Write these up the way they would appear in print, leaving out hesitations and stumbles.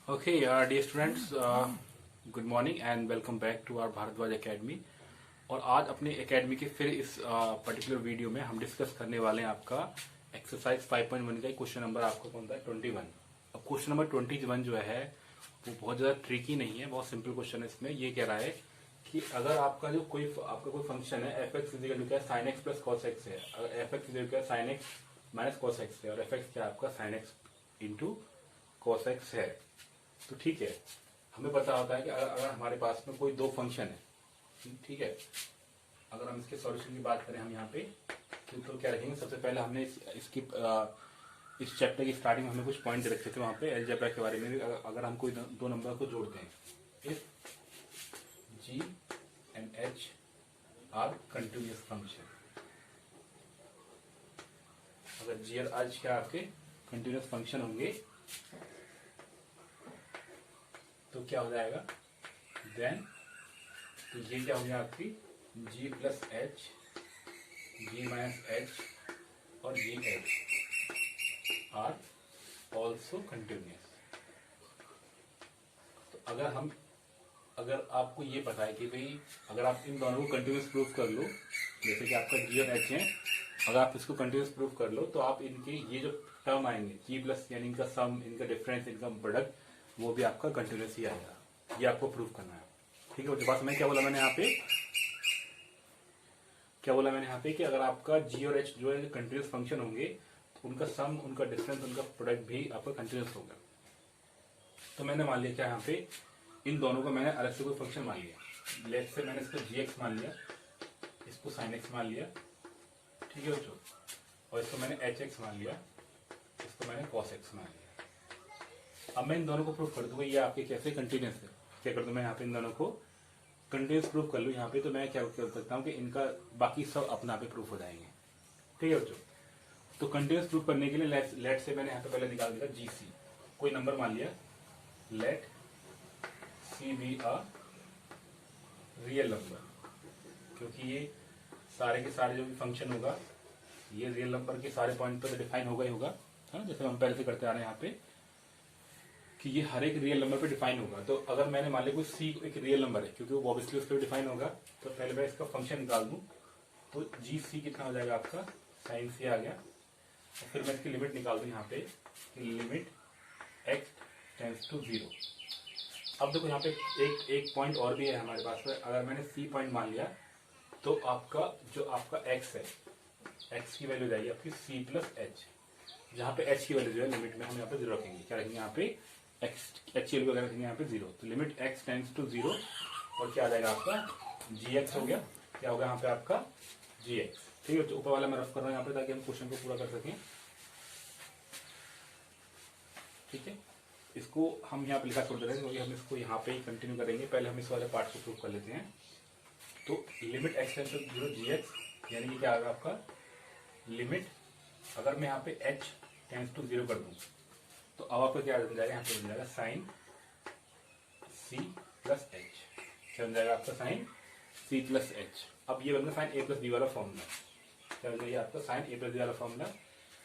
Okay, dear students, good morning and welcome back to our Bharadwaj academy. और आज अपने academy के फिर इस पर्टिकुलर वीडियो में हम डिस्कस करने वाले हैं आपका एक्सरसाइज 5.1 का क्वेश्चन नंबर आपको कौन सा है 21। अब क्वेश्चन नंबर 21 जो है वो बहुत ज़्यादा ट्रिकी नहीं है, बहुत सिंपल क्वेश्चन है। इसमें ये कह रहा है कि अगर आपका कोई फंक्शन है f x is equal to sine x plus cos x है, अगर f x is equal sine x minus cos x है और एफ एक्स क्या आपका sine x into cos x है, तो ठीक है। हमें पता होता है कि अगर हमारे पास में कोई दो फंक्शन है, ठीक है, अगर हम इसके सॉल्यूशन की बात करें हम यहाँ पे तो क्या रखेंगे। सबसे पहले हमने इस चैप्टर की स्टार्टिंग में हमें कुछ पॉइंट रखे थे वहां पे अलजेब्रा के बारे में भी। अगर हम कोई दो नंबर को जोड़ते हैं, if g and h are continuous function, अगर जी और एच क्या आपके कंटिन्यूअस फंक्शन होंगे तो क्या हो जाएगा देन, तो ये क्या हो गया आपकी g प्लस एच, जी माइनस एच और जी एच आर ऑल्सो कंटिन्यूअस। तो अगर आपको ये पता है कि भाई अगर आप इन दोनों को कंटिन्यूअस प्रूफ कर लो, जैसे कि आपका जी और एच है, अगर आप इसको कंटिन्यूअस प्रूफ कर लो तो आप इनके ये जो टर्म आएंगे जी प्लस यानी इनका सम, इनका डिफरेंस, इनका प्रोडक्ट, वो भी आपका कंटिन्यूअस ही आएगा। ये आपको प्रूफ करना है, ठीक है। उसके बाद मैं क्या बोला मैंने यहाँ पे कि अगर आपका जी और एच जो है कंटिन्यूअस फंक्शन होंगे तो उनका सम, उनका डिफरेंस, उनका प्रोडक्ट भी आपका कंटिन्यूअस होगा। तो मैंने मान लिया क्या यहाँ पे इन दोनों को मैंने अलग से कोई फंक्शन मान लिया। लेट से मैंने इसको जी एक्स मान लिया, इसको साइन एक्स मान लिया, ठीक है बच्चों, और इसको मैंने एच एक्स मान लिया, इसको मैंने कॉस एक्स मान लिया। अब मैं इन दोनों को प्रूफ कर दूंगा ये आपके कैसे कंटिन्यूअस है। क्या कर दूं मैं यहाँ पे इन दोनों को कंटिन्यूअस प्रूफ कर लूँ यहाँ पे, तो मैं क्या कर सकता हूँ कि इनका बाकी सब अपना पे प्रूफ हो जाएंगे, ठीक है बच्चों। तो कंटिन्यूअस प्रूफ करने के लिए लेट से मैंने यहाँ पे पहले निकाल दिया जी सी, कोई नंबर मान लिया, let c be a real number, क्योंकि ये सारे के सारे जो भी फंक्शन होगा ये रियल नंबर के सारे पॉइंट पर डिफाइन होगा ही होगा, है ना। जैसे हम पहले से करते आ रहे हैं यहाँ पे कि ये हर एक रियल नंबर पे डिफाइन होगा। तो अगर मैंने मान लिया कोई सी एक रियल नंबर है, क्योंकि वो ऑब्वियसली उस पर डिफाइन होगा, तो पहले मैं इसका फंक्शन निकाल दूं। तो जी सी कितना हो जाएगा आपका साइन सी आ गया, और फिर मैं इसकी लिमिट निकाल दूं यहाँ पे कि लिमिट एक्स टेंड्स टू 0। अब देखो यहाँ पे एक पॉइंट और भी है हमारे पास में। अगर मैंने सी पॉइंट मान लिया तो आपका जो आपका एक्स है, एक्स की वैल्यू जाएगी आपकी सी प्लस एच, जहाँ पे एच की वैल्यू जो है लिमिट में हम यहाँ पे 0 रखेंगे। क्या रखेंगे यहाँ पे एक्स एच की वैल्यू रखेंगे यहाँ पे 0, तो लिमिट एक्स टेंड्स टू 0 और क्या आ जाएगा आपका जी एक्स हो गया। क्या होगा यहाँ पे आपका जी एक्स, ठीक है। तो ऊपर वाला मैं रफ कर रहा हूँ यहाँ पे ताकि हम क्वेश्चन को पूरा कर सकें, ठीक है। इसको हम यहाँ पे लिखा छोड़ दे रहे हैं क्योंकि हम इसको यहाँ पे ही कंटिन्यू करेंगे। पहले हम इस वाले पार्ट को प्रूव कर लेते हैं। तो limit x tends to 0 g x, यानी कि क्या आएगा आपका लिमिट, अगर मैं यहाँ पे एच टेंड्स टू 0 कर दूं तो अब आपको क्या बन जाएगा, यहाँ पे बन जाएगा साइन सी प्लस एच। क्या बन जाएगा आपका साइन सी प्लस एच। अब ये बन गया साइन ए प्लस बी वाला फॉर्मूला। क्या बन जाएगा आपका साइन ए प्लस बी वाला फॉर्मूला।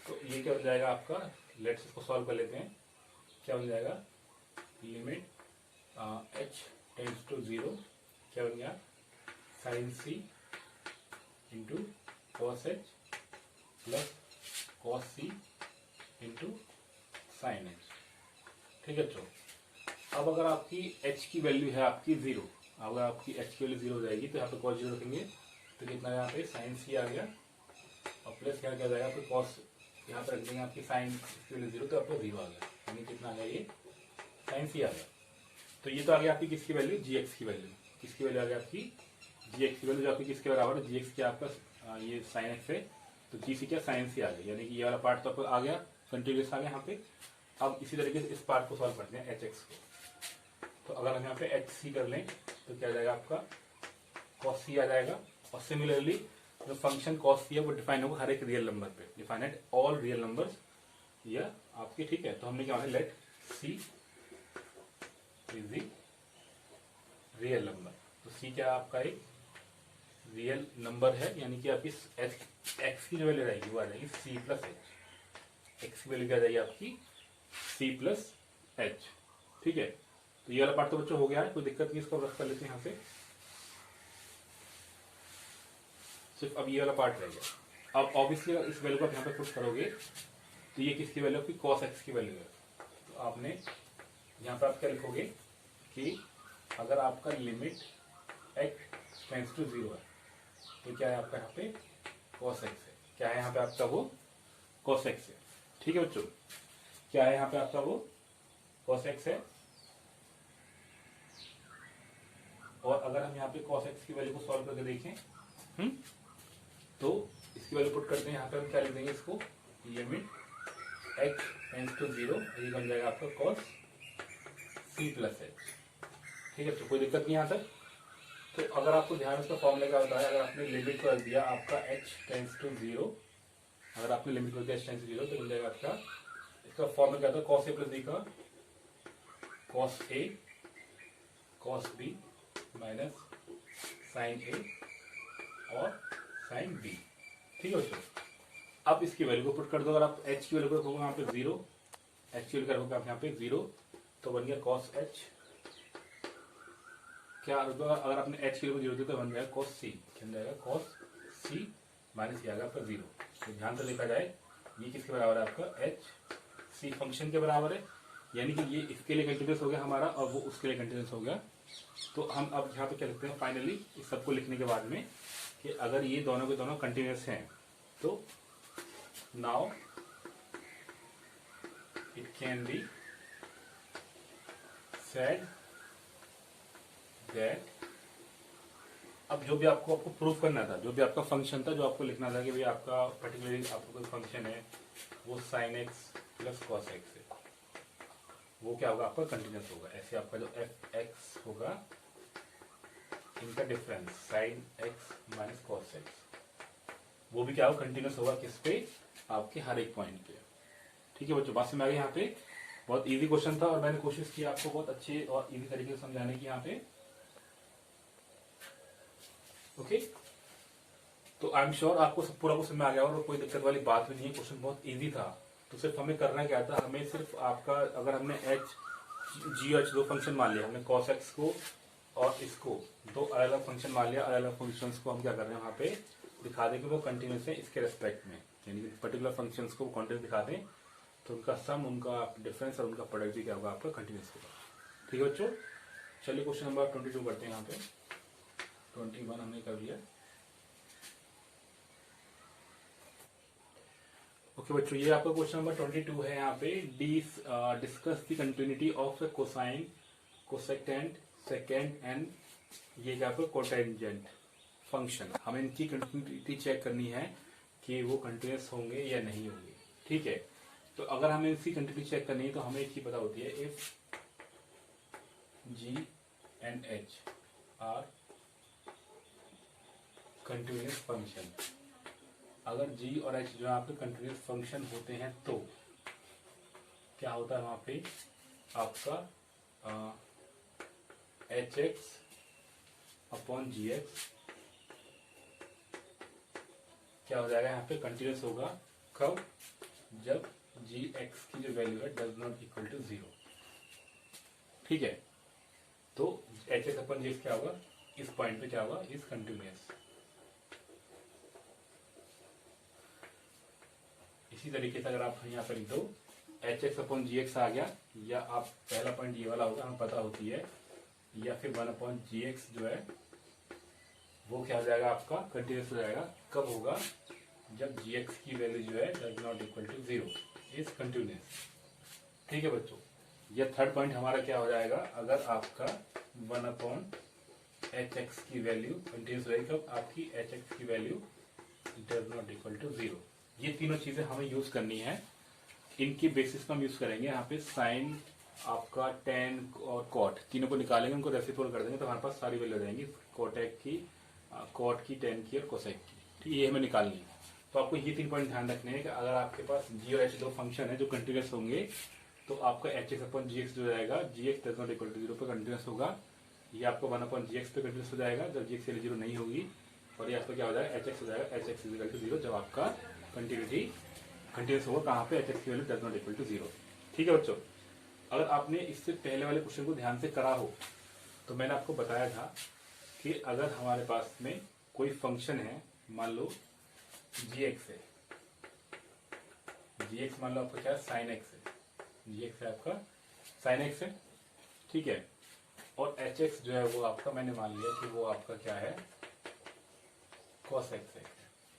तो ये क्या बन जाएगा आपका, लेट्स इसको सॉल्व कर लेते हैं। क्या बन जाएगा लिमिट एच टेंड्स टू 0, क्या बन गया sine C into cos H plus cos C into sine H, ठीक है। तो अब अगर आपकी h की वैल्यू है आपकी 0, अगर आपकी h की वैल्यू 0 हो जाएगी तो यहाँ पे cos 0 रखेंगे तो कितना यहाँ पे साइन सी आ गया, और प्लस क्या क्या जाएगा आपको cos, यहाँ पे रख देंगे आपकी साइन की वैल्यू 0 तो आपको 0 आ गया, यानी कितना आ गया ये साइन सी आ गया। तो ये तो आ गया आपकी किसकी वैल्यू जी एक्स की वैल्यू, किसकी वैल्यू आ गया आपकी जी एक्स की वैल्यू, जो आपकी किसके बराबर है जी एक्स क्या आपका ये साइन एक्स है, तो जी सी क्या साइन सी आ गई, यानी कि ये वाला पार्ट तो आपको आ गया कंटिन्यूअस आ गया यहाँ पे। अब इसी तरीके से इस पार्ट को सॉल्व करते हैं एच एक्स को। तो अगर हम यहाँ पे एच सी कर लें तो क्या आ जाएगा आपका कॉस सी आ जाएगा, और सिमिलरली जो फंक्शन कॉस सी है वो डिफाइन होगा हर एक रियल नंबर पे, define at all real numbers या आपके, ठीक है। तो हमने क्या let see is the real number, तो सी क्या आपका एक रियल नंबर है, यानी कि आपकी एक्स की जो वैल्यू रहेगी वो आ जाएगी सी प्लस एच, एक्स की वैल्यू क्या आ जाएगी आपकी सी प्लस एच, ठीक है, तो ये वाला पार्ट तो बच्चों हो गया है, कोई दिक्कत नहीं, इसको रख कर लेते हैं यहाँ से। सिर्फ अब ये वाला पार्ट रह गया। अब ऑब्वियसली इस वैल्यू को आप यहाँ पे पुट करोगे तो ये किसकी वैल्यू है, कॉस एक्स की वैल्यू है। तो आपने यहाँ पे आप क्या लिखोगे कि अगर आपका लिमिट एक्स टेंड्स टू 0 है तो क्या है आपका यहाँ पे कॉस एक्स है। क्या है यहाँ पे आपका वो कॉस एक्स है। ठीक है बच्चों, क्या है यहाँ पे आपका वो कॉस एक्स है। और अगर हम यहाँ पे कॉस एक्स की वैल्यू को सॉल्व करके देखें तो इसकी वैल्यू पुट करते हैं यहाँ पे, हम क्या लिख देंगे इसको, लिमिट एक्स टेंड्स टू 0, ये बन जाएगा आपका कॉस सी प्लस एच। ठीक है, तो कोई दिक्कत नहीं यहाँ तक। तो अगर आपको ध्यान उसका फॉर्मूला क्या होता है, अगर आपने लिमिट को रख दिया आपका h टेंड्स टू 0, अगर आपने लिमिट को रख दिया h टेंड्स टू 0 तो मिल जाएगा आपका, इसका फॉर्मूला क्या होता है, कॉस ए प्लस बी का cos A cos B minus sign ए और साइन बी। ठीक है बच्चों, अब इसकी वैल्यू को पुट कर दो। अगर आप h की वैल्यू को रखोगे यहाँ पे 0, h की वैल्यू रखोगे आप यहाँ पे 0 तो बन गया कॉस h। क्या अगर आपने h की वैल्यू 0 दी तो बन जाएगा कॉस c, बन जाएगा कॉस c माइनस ये आएगा आपका 0। तो ध्यान से देखा जाए ये किसके बराबर है आपका h c फंक्शन के बराबर है, यानी कि ये इसके लिए कंटिन्यूस हो गया हमारा और वो उसके लिए कंटिन्यूस हो गया। तो हम अब यहाँ पे क्या लिखते हैं फाइनली इस सबको लिखने के बाद में कि अगर ये दोनों के दोनों कंटिन्यूस हैं तो now it can be said that, अब जो भी आपको प्रूफ करना था, जो भी आपका फंक्शन था, जो आपको लिखना था कि भाई आपका पर्टिकुलरली आपका कोई फंक्शन है वो sign x plus cos x है, वो क्या होगा आपका कंटिन्यूस होगा। ऐसे आपका जो एफ एक्स होगा इनका difference sign x minus cos x, वो भी क्या होगा कंटिन्यूस होगा किस पे, आपके हर एक पॉइंट पे। ठीक है बच्चों, बात समझ आ गई। यहाँ पे बहुत इजी क्वेश्चन था और मैंने कोशिश की आपको बहुत अच्छे और इजी तरीके से समझाने की यहाँ पे। ओके, तो आई एम श्योर आपको सब पूरा क्वेश्चन में आ गया और कोई दिक्कत वाली बात भी नहीं है, क्वेश्चन बहुत इजी था। तो सिर्फ हमें करना क्या था, हमें सिर्फ आपका अगर हमने एच जी एच दो फंक्शन मान लिया, हमने कॉस एक्स को और इसको दो अलग अलग फंक्शन मान लिया, अलग अलग फंक्शन को हम क्या कर रहे हैं वहाँ पे दिखा दें कि वो कंटिन्यूस है इसके रेस्पेक्ट में, यानी कि पर्टिकुलर फंक्शन को कंटिन्यूस दिखा दें तो उनका सम, उनका डिफरेंस और उनका प्रोडक्ट भी क्या होगा आपका कंटिन्यूस होगा। ठीक है बच्चों, चलिए क्वेश्चन नंबर 22 करते हैं। यहाँ पे 21 हमने कर लिया। ओके बच्चों, ये आपका क्वेश्चन नंबर 22 है। यहाँ पे discuss the continuity of A cosine, cosecant, second and ये क्या आपका कोटेंजेंट फंक्शन। हमें इनकी कंटिन्यूटी चेक करनी है कि वो कंटिन्यूस होंगे या नहीं होंगे। ठीक है, तो अगर हमें इसकी कंटिन्यूटी चेक करनी है तो हमें एक चीज पता होती है, if g and h are continuous function, अगर g और h जो आपके कंटिन्यूस फंक्शन होते हैं तो क्या होता है वहां पे आपका H X upon G x क्या हो जाएगा यहाँ पे कंटिन्यूस होगा। कब, जब जी एक्स की जो वैल्यू है डज नॉट इक्वल टू 0। ठीक है, तो H X upon G x क्या होगा, इस पॉइंट पे क्या होगा, इज कंटिन्यूस। इसी तरीके से अगर आप यहाँ पर लिख दो H X upon G x आ गया, या आप पहला पॉइंट ये वाला होगा हमें पता होती है, या फिर 1 अपॉन जी एक्स जो है वो क्या हो जाएगा आपका कंटिन्यूस हो जाएगा। कब होगा, जब जी एक्स की वैल्यू जो है does not equal to 0, is continuous. ठीक है बच्चों, ये थर्ड पॉइंट हमारा क्या हो जाएगा, अगर आपका 1 अपॉन एच एक्स की वैल्यू कंटिन्यूस रहेगी, कब आपकी एच एक्स की value does not equal to 0। ये तीनों चीजें हमें यूज करनी है, इनकी बेसिस पर हम यूज करेंगे। यहाँ पे साइन, आपका टेन और कॉट तीनों को निकालेंगे, उनको रेसिप्रोकल कर देंगे तो हमारे पास सारी वैल्यू रहेंगी, कोटेक की, कॉट की, टेन की और कोसेक की। ठीक है, ये हमें निकालनी है। तो आपको ये 3 पॉइंट ध्यान रखने हैं कि अगर आपके पास जी और एच दो फंक्शन है जो कंटिन्यूस होंगे तो आपका H X upon G X जो जाएगा, G X does not equal to 0 पे कंटिन्यूस होगा। ये आपको 1 अपॉन जी एक्स पे कंटिन्यूस हो जाएगा जब जी एक्स 0 नहीं होगी, और ये आपका क्या हो जाएगा एच एक्स हो जाएगा, एच एक्स इक्वल टू 0 जब आपका कंटिन्यूस होगा। कहाँ पे, एच एक्स की value does not equal to 0। ठीक है बच्चों, अगर आपने इससे पहले वाले क्वेश्चन को ध्यान से करा हो तो मैंने आपको बताया था कि अगर हमारे पास में कोई फंक्शन है, मान लो gx है, gx मान लो आपका क्या है, साइन एक्स है, gx है आपका साइन एक्स है, ठीक है, और hx जो है वो आपका मैंने मान लिया कि वो आपका क्या है, cos x है,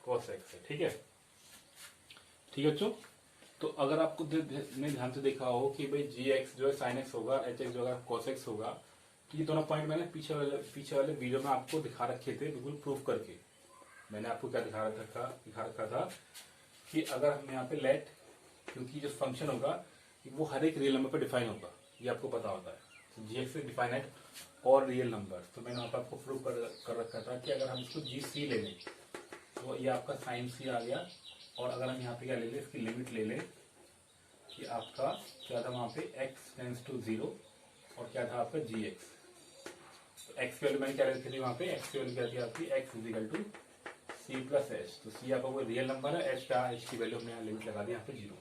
cos x है, ठीक है, ठीक है बच्चों। तो अगर आपको ने ध्यान से देखा हो कि भाई gx जो है sin x होगा, hx जो है cos x होगा, तो ये दोनों पॉइंट मैंने पीछे वाले वीडियो में आपको दिखा रखे थे, बिल्कुल प्रूफ करके। मैंने आपको क्या दिखा रखा था कि अगर हम यहाँ पे लेट, क्योंकि जो फंक्शन होगा वो हर एक रियल नंबर पर डिफाइन होगा, ये आपको पता होता है, तो जी एक्स डिफाइनेट और रियल नंबर। तो मैंने वहाँ पर आपको प्रूफ कर रखा था कि अगर हम इसको जी सी ले लें तो ये आपका साइन सी आ गया, और अगर हम यहाँ पे क्या ले लें, इसकी लिमिट ले लें कि आपका क्या था वहाँ पे x टेंस टू 0 और क्या था आपका जी एक्स। तो x की वैल्यू मैंने क्या रखी थी वहाँ पे, x की वैल्यू क्या थी आपकी, x is equal to c plus h. तो सी आपका कोई रियल नंबर है, एच का, एच की वैल्यू हमने यहाँ लिमिट लगा दी यहाँ पे 0।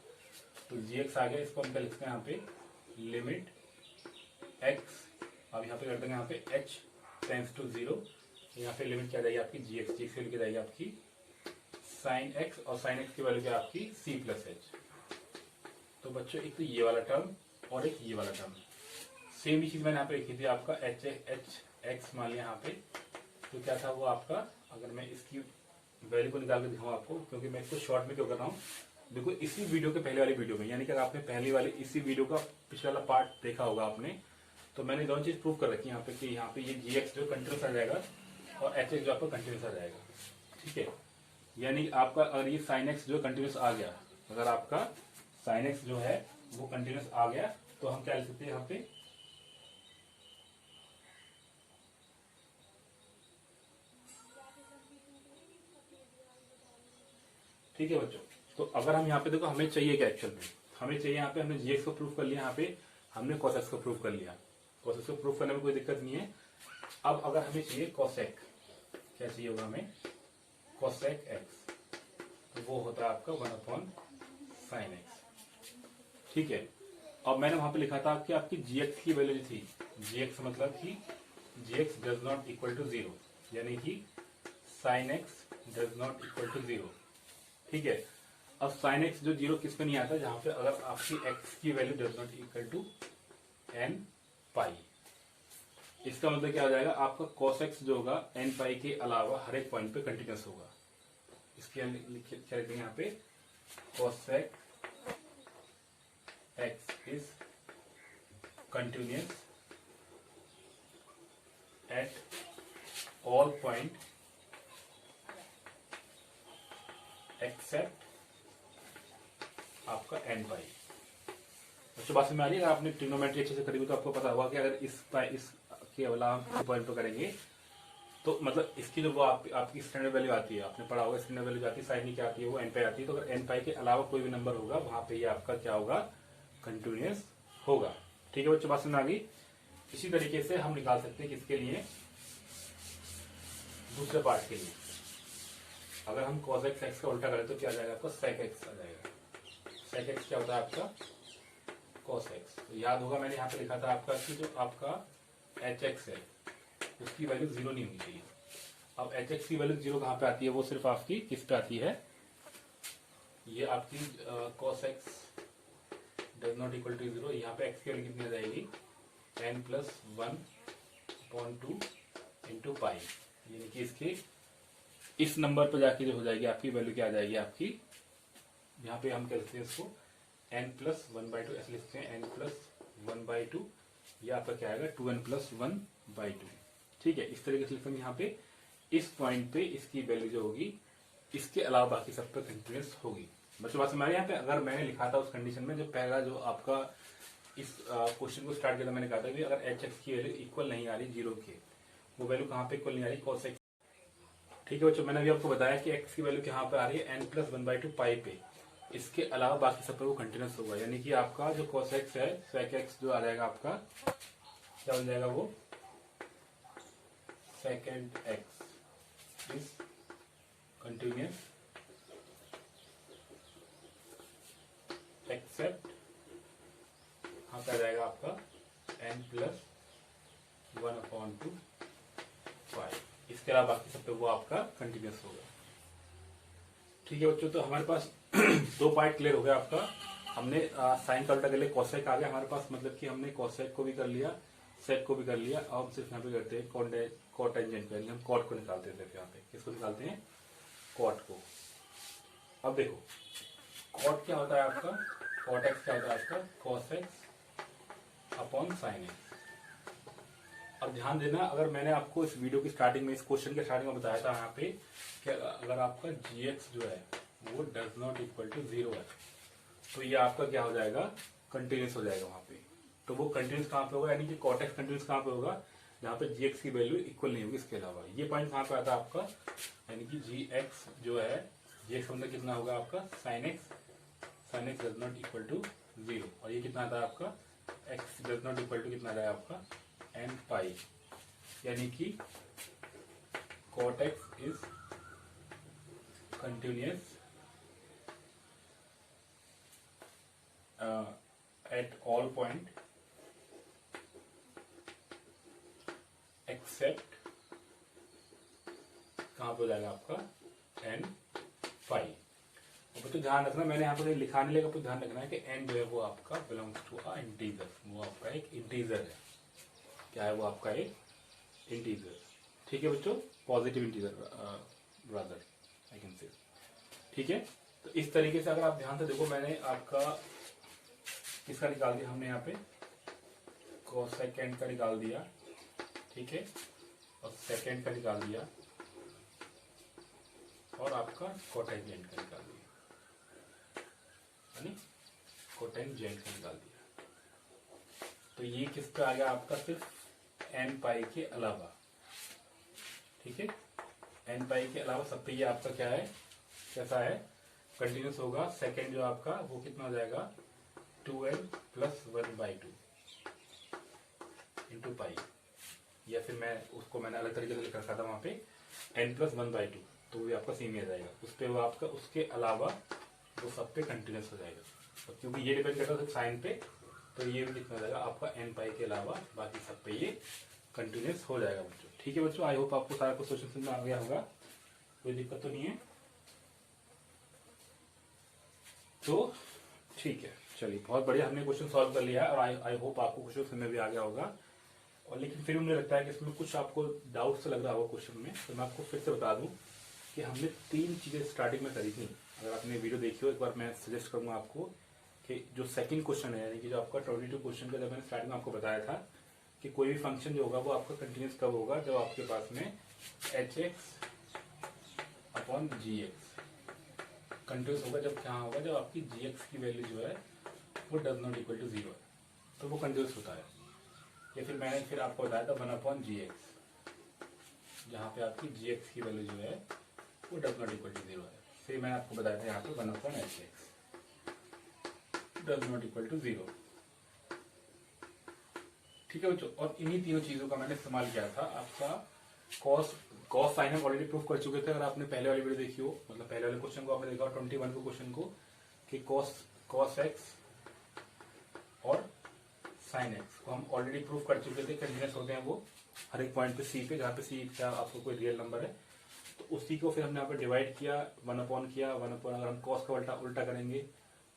तो जी एक्स आ गया, इसको हम क्या लिखते हैं यहाँ पे, लिमिट x, अब यहाँ पे कर देंगे यहाँ पे h टेंस टू 0, यहाँ पे लिमिट क्या जाएगी आपकी जी एक्स की वैल्यू क्या जाएगी आपकी साइन एक्स, और साइन एक्स की वैल्यू क्या आपकी सी प्लस एच। तो बच्चों एक तो ये वाला टर्म और एक ये वाला टर्म, सेम ही चीज मैंने यहाँ पे लिखी थी, आपका एच एक्स मान लिया यहाँ पे, तो क्या था वो आपका, अगर मैं इसकी वैल्यू को निकाल के दिखाऊं आपको, क्योंकि मैं इसको शॉर्ट में क्यों कर रहा हूँ, देखो इसी वीडियो के पहले वाली वीडियो में, यानी कि अगर आपने पहली वाली इसी वीडियो का पिछला वाला पार्ट देखा होगा आपने, तो मैंने दोनों चीज प्रूव कर रखी है यहाँ पे कि यहाँ पे ये जी एक्स जो कंटिन्यूस आ जाएगा और एच एक्स जो आपका कंटिन्यूस आ जाएगा, ठीक है। यानी आपका अगर ये साइन एक्स जो कंटिन्यूस आ गया, अगर आपका साइन एक्स जो है वो कंटिन्यूस आ गया, तो हम क्या लिख सकते हैं यहाँ पे, ठीक है बच्चों। तो अगर हम यहाँ पे देखो हमें चाहिए क्या एक्चुअल में, हमें चाहिए यहाँ पे, हमने जी एक्स को प्रूव कर लिया, यहाँ पे हमने cos x को प्रूव कर लिया, cos x को प्रूव करने में कोई दिक्कत नहीं है। अब अगर हमें चाहिए cosec, क्या चाहिए होगा हमें, cosec x, तो वो होता है आपका 1/sin x, ठीक है। अब मैंने वहां पे लिखा था कि आपकी gx की वैल्यू थी, gx मतलब कि gx does not equal to 0, यानी कि sin x does not equal to 0, ठीक है। अब साइन एक्स जो 0 किस पे नहीं आता, जहां पे अगर आपकी x की value does not equal to n pi, इसका मतलब क्या हो जाएगा, आपका cos x जो होगा n पाई के अलावा हर एक पॉइंट पे कंटिन्यूस होगा। इसके क्या लिखेंगे यहाँ पे, cosec x is continuous at all point accept आपका n पाई। बच्चों बात में आ रही है, अगर आपने ट्रिग्नोमेट्री अच्छे से करी हुई तो आपको पता होगा कि अगर इसके अलावा हम पॉइंट पे करेंगे तो मतलब इसकी जो वो आपकी स्टैंडर्ड वैल्यू आती है, आपने पढ़ा होगा स्टैंडर्ड वैल्यू आती है, साइन की क्या आती है, वो n पाई आती है। तो अगर n पाई के अलावा कोई भी नंबर होगा वहां पे ये आपका क्या होगा, कंटिन्यूस होगा, ठीक है बच्चों बात समझ आ गई। इसी तरीके से हम निकाल सकते हैं किसके लिए, दूसरे पार्ट के लिए, अगर हम cos x का उल्टा करें तो क्या आ जाएगा आपका sec x आ जाएगा। sec x क्या होता है आपका cos x। तो याद होगा मैंने यहाँ पे लिखा था आपका कि जो आपका एच एक्स है उसकी वैल्यू 0 नहीं होनी चाहिए। अब एच एक्स की वैल्यू 0 कहाँ पे आती है, वो सिर्फ आपकी किस पे आती है, ये आपकी cos x does not equal to 0, यहाँ पे x की वैल्यू कितनी आ जाएगी, n+1/2 इंटू पाई, यानी कि इसके इस नंबर पर जाके जो हो जाएगी आपकी वैल्यू क्या आ जाएगी आपकी, यहाँ पे हम कहते हैं इसको n+1/2, ऐसे लिखते हैं n+1/2, ये आपका क्या आएगा 2n+1/2, ठीक है। इस तरीके से लिखते हैं यहाँ पे, इस पॉइंट पे इसकी वैल्यू जो होगी, इसके अलावा बाकी सब पे कंटिन्यूस होगी। बच्चों बात हमारे यहाँ पे अगर मैंने लिखा था उस कंडीशन में, जो पहला जो आपका इस क्वेश्चन को स्टार्ट किया था, मैंने कहा था कि अगर एच एक्स की वैल्यू इक्वल नहीं आ रही 0 के, वो वैल्यू कहाँ पे इक्वल नहीं आ रही, cos x, ठीक है बच्चों। मैंने अभी आपको बताया कि x की वैल्यू कहाँ पे आ रही है, n+1/2 पाई पे, इसके अलावा बाकी सब पे वो कंटिन्यूस होगा, यानी कि आपका जो cos x है, sec x जो आ जाएगा आपका क्या बन जाएगा, वो secant x is continuous except यहाँ पे आ जाएगा आपका n+1/2 इसके अलावा बाकी सब पे वो आपका कंटिन्यूस होगा। ठीक है बच्चों, तो हमारे पास दो पार्ट क्लियर हो गया आपका। हमने साइन का उल्टा कर लिया, कॉसेक आ गया हमारे पास, मतलब कि हमने कॉसेक को भी कर लिया, सेक को भी कर लिया। अब हम सिर्फ यहाँ पे करते हैं कॉट टेंजेंट का, हम कॉट को निकालते हैं सिर्फ यहाँ पे। किसको निकालते हैं? कॉट को। अब देखो कॉट क्या होता है आपका, कॉट एक्स क्या होता है आपका, cos x upon sine x. अब ध्यान देना, अगर मैंने आपको इस वीडियो की स्टार्टिंग में, इस क्वेश्चन के स्टार्टिंग में बताया था यहाँ पे कि अगर आपका gx जो है वो डज नॉट इक्वल टू 0 है, तो ये आपका क्या हो जाएगा, कंटिन्यूस हो जाएगा वहां पे। तो वो कंटिन्यूस कहाँ पे होगा, यानी कि कॉट एक्स कंटिन्यूस कहाँ पे होगा, जहाँ पे gx की वैल्यू इक्वल नहीं होगी। इसके अलावा ये पॉइंट कहाँ पे आता है आपका, यानी कि gx जो है, gx मतलब कितना होगा आपका, sine x does not equal to 0, और ये कितना आता है आपका, x does not equal to कितना आता है आपका, n पाई, यानी कि cot x is continuous at all point accept कहां पे हो जाएगा आपका, n पाई। तो ध्यान रखना, मैंने यहाँ पर लिखा नहीं, लेगा तो ध्यान रखना है कि n जो है वो आपका बिलोंग्स टू अ इंटीजर, वो आपका एक इंटीजर है। क्या है वो आपका एक इंटीजर। ठीक है बच्चों, positive integer rather I can say. ठीक है, तो इस तरीके से अगर आप ध्यान से देखो, मैंने आपका किसका निकाल दिया, हमने यहाँ पे कोसेकेंड का निकाल दिया, ठीक है, और सेकेंड का निकाल दिया, और आपका कोटेंजेंट का निकाल दिया, यानी कोटेंजेंट का निकाल दिया। तो ये किस पे आ गया आपका, सिर्फ n पाई के अलावा। ठीक है, n पाई के अलावा सब पे ये आपका क्या है, कैसा है, कंटिन्यूस होगा। सेकेंड जो आपका वो कितना हो जाएगा, 2n + 1/2 इंटू पाई, या फिर मैंने अलग तरीके से लिख रखा था वहां पे n + 1/2, तो वो आपका सेम ही आ जाएगा। उस पे वो आपका, उसके अलावा वो सब पे कंटिन्यूस हो जाएगा, और क्योंकि ये डिपेंड करता है साइन पे, तो ये भी कितना हो जाएगा आपका n पाई के अलावा बाकी सब पे ये कंटिन्यूस हो जाएगा बच्चों। ठीक है बच्चों, आई होप आपको सारा कुछ क्वेश्चन समझ में आ गया होगा, कोई दिक्कत तो नहीं है। तो ठीक है, चलिए बहुत बढ़िया, हमने क्वेश्चन सॉल्व कर लिया है, और आई होप आपको क्वेश्चन समझ में भी आ गया होगा। और लेकिन फिर मुझे लगता है कि इसमें कुछ आपको डाउट से लग रहा होगा क्वेश्चन में, तो मैं आपको फिर से बता दूं कि हमने 3 चीजें स्टार्टिंग में करी थी। अगर आपने वीडियो देखी हो एक बार, मैं सजेस्ट करूंगा आपको कि जो सेकंड क्वेश्चन है, यानी कि जो आपका 22 क्वेश्चन का, जब मैंने स्टार्टिंग में आपको बताया था कि कोई भी फंक्शन जो होगा वो आपका कंटिन्यूस कब होगा, जब आपके पास में hx/gx कंटिन्यूस होगा। जब क्या होगा, जब आपकी gx की वैल्यू जो है वो डज नॉट इक्वल टू 0 है, तो वो कंटिन्यूस होता है। या फिर मैंने फिर आपको बताया था 1/gx, जहाँ पे आपकी gx की वैल्यू जो है वो डज नॉट इक्वल टू 0 है। फिर मैंने आपको बताया था यहाँ पे 1/hx does not equal to 0। ठीक है बच्चों, और इन्हीं तीनों चीजों का मैंने इस्तेमाल किया था। आपका कॉस साइन हम ऑलरेडी प्रूफ कर चुके थे, अगर आपने पहले वाली वीडियो देखी हो, मतलब पहले वाले क्वेश्चन को आपने देखा 21 को क्वेश्चन को, कि कॉस एक्स और साइन एक्स को हम ऑलरेडी प्रूफ कर चुके थे, कंटिन्यूस होते हैं वो हर एक पॉइंट पे सी पे, जहाँ पे सी क्या आपको कोई रियल नंबर है, तो उसी को फिर हमने यहाँ पे डिवाइड किया, 1/, किया 1/। अगर हम कॉस का उल्टा करेंगे,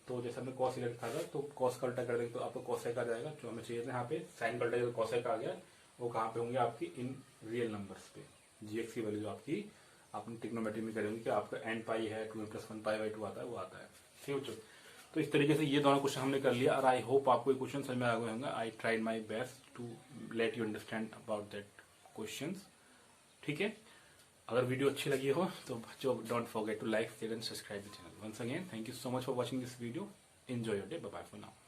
तो जैसे हमने कॉस इलेक्ट था, तो कॉस का उल्टा कर देंगे तो आपको कॉसेक आ जाएगा, जो हमें चाहिए था। यहाँ पे साइन का उल्टा जो कॉसेक आ गया, वो कहाँ पे होंगे आपकी इन रियल नंबर्स पे। जीएक्स की वैल्यू जो आपकी आपने ट्रिग्नोमेट्री में करेंगे कि आपका n पाई है, 2n + 1π/2 आता है, वो आता है। ठीक है बच्चों, तो इस तरीके से ये दोनों क्वेश्चन हमने कर लिया, और आई होप आपको ये क्वेश्चन समझ में आ गए होंगे। I tried my best to let you understand about that question. ठीक है, अगर वीडियो अच्छी लगी हो तो बच्चों don't forget to like, share and subscribe the channel. Once again thank you so much for watching this video. Enjoy your day. Bye bye for now.